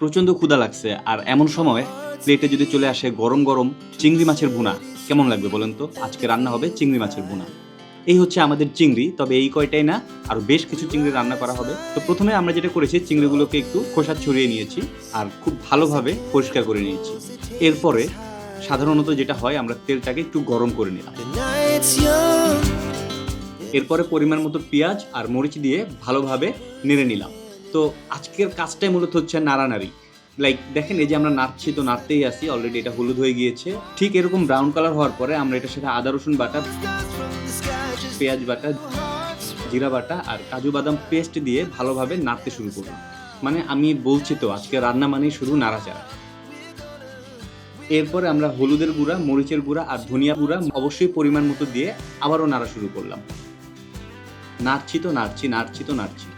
প্রচণ্ড ক্ষুধা লাগছে, আর এমন সময় প্লেটে যদি চলে আসে গরম গরম চিংড়ি মাছের ভুনা, কেমন লাগবে বলেন তো? আজকে রান্না হবে চিংড়ি মাছের ভুনা। এই হচ্ছে আমাদের চিংড়ি, তবে এই কয়টাই না, আরও বেশ কিছু চিংড়ি রান্না করা হবে। তো প্রথমে আমরা যেটা করেছি, চিংড়িগুলোকে একটু খোসা ছড়িয়ে নিয়েছি আর খুব ভালোভাবে পরিষ্কার করে নিয়েছি। এরপরে সাধারণত যেটা হয়, আমরা তেলটাকে একটু গরম করে নিলাম। এরপরে পরিমাণ মতো পেঁয়াজ আর মরিচ দিয়ে ভালোভাবে নেড়ে নিলাম। তো আজকের কাজটাই মূলত হচ্ছে নাড়ানাড়ি। লাইক দেখেন, এই যে আমরা নাড়ছি তো নাড়তেই আসি, অলরেডি এটা হলুদ হয়ে গিয়েছে। ঠিক এরকম ব্রাউন কালার হওয়ার পরে আমরা এটার সাথে আদা রসুন বাটা, পেঁয়াজ বাটা, জিরা বাটা আর কাজু বাদাম পেস্ট দিয়ে ভালোভাবে নাড়তে শুরু করলাম। মানে আমি বলছি তো, আজকে রান্না মানেই শুধু নাড়াচাড়া। এরপরে আমরা হলুদের গুঁড়া, মরিচের গুঁড়া আর ধনিয়া গুঁড়া অবশ্যই পরিমাণ মতো দিয়ে আবারও নাড়া শুরু করলাম। নাড়ছি তো নাড়ছি, নাড়ছি তো নাড়ছি।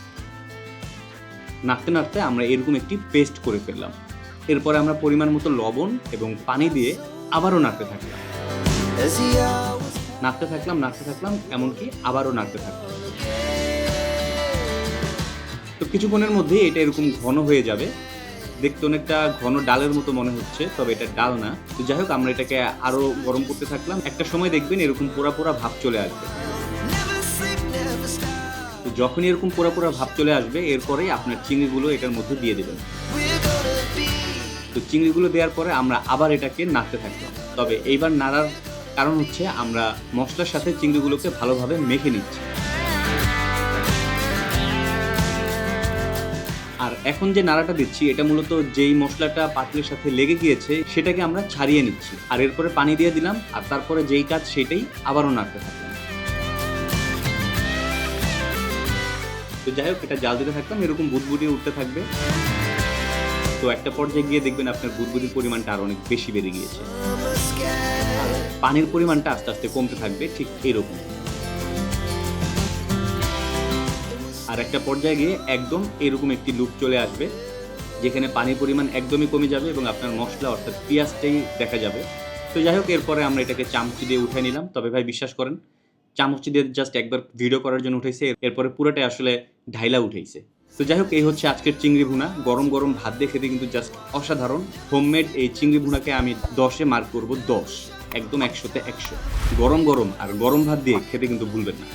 নাড়তে নাড়তে আমরা এরকম একটি পেস্ট করে ফেললাম। এরপরে আমরা পরিমাণ মতো লবণ এবং পানি দিয়ে আবারও নাড়তে থাকলাম, নাড়তে থাকলাম, নাড়তে থাকলাম, এমনকি আবারও নাড়তে থাকলাম। তো কিছুক্ষণের মধ্যে এটা এরকম ঘন হয়ে যাবে। দেখতে অনেকটা ঘন ডালের মতো মনে হচ্ছে, তবে এটা ডাল না। তো যাই হোক, আমরা এটাকে আরো গরম করতে থাকলাম। একটা সময় দেখবেন এরকম পোড়া পোড়া ভাব চলে আসবে। তো যখনই এরকম পোড়া পোড়া ভাব চলে আসবে, এরপরেই আপনার চিংড়িগুলো এটার মধ্যে দিয়ে দেবেন। তো চিংড়িগুলো দেওয়ার পরে আমরা আবার এটাকে নাড়তে থাকলাম। তবে এইবার নাড়ার কারণ হচ্ছে, আমরা মশলার সাথে চিংড়িগুলোকে ভালোভাবে মেখে নিচ্ছি। আর এখন যে নাড়াটা দিচ্ছি, এটা মূলত যেই মশলাটা পাতিলের সাথে লেগে গিয়েছে সেটাকে আমরা ছাড়িয়ে নিচ্ছি। আর এরপরে পানি দিয়ে দিলাম, আর তারপরে যেই কাজ সেটাই আবারও নাড়তে থাকলাম। তো যাই হোক, এটা জাল দিতে থাকলাম, এরকম বুদবুদি উঠতে থাকবে। তো একটা পর্যায়ে গিয়ে দেখবেন আপনার বুদবুদির পরিমাণটা আরো অনেক বেশি বেড়ে গিয়েছে, আর পানির পরিমাণটা আস্তে আস্তে কমতে থাকবে, ঠিক এরকম। আর একটা পর্যায়ে গিয়ে একদম এরকম একটি লুক চলে আসবে, যেখানে পানির পরিমাণ একদমই কমে যাবে এবং আপনার মশলা অর্থাৎ পেঁয়াজটাই দেখা যাবে। তো যাই হোক, এরপরে আমরা এটাকে চামচি দিয়ে উঠাই নিলাম। তবে ভাই বিশ্বাস করেন, চামচি দিয়ে জাস্ট একবার ভিডিও করার জন্য উঠেছে, এরপরে পুরোটাই আসলে ঢাইলা উঠেছে। তো যাই হোক, এই হচ্ছে আজকের চিংড়ি ভুনা। গরম গরম ভাত দিয়ে খেতে কিন্তু জাস্ট অসাধারণ। হোমমেড এই চিংড়ি ভুনাকে আমি 10-এ মার্ক করব 10, একদম 100-তে 100। গরম গরম আর গরম ভাত দিয়ে খেতে কিন্তু ভুলবেন না।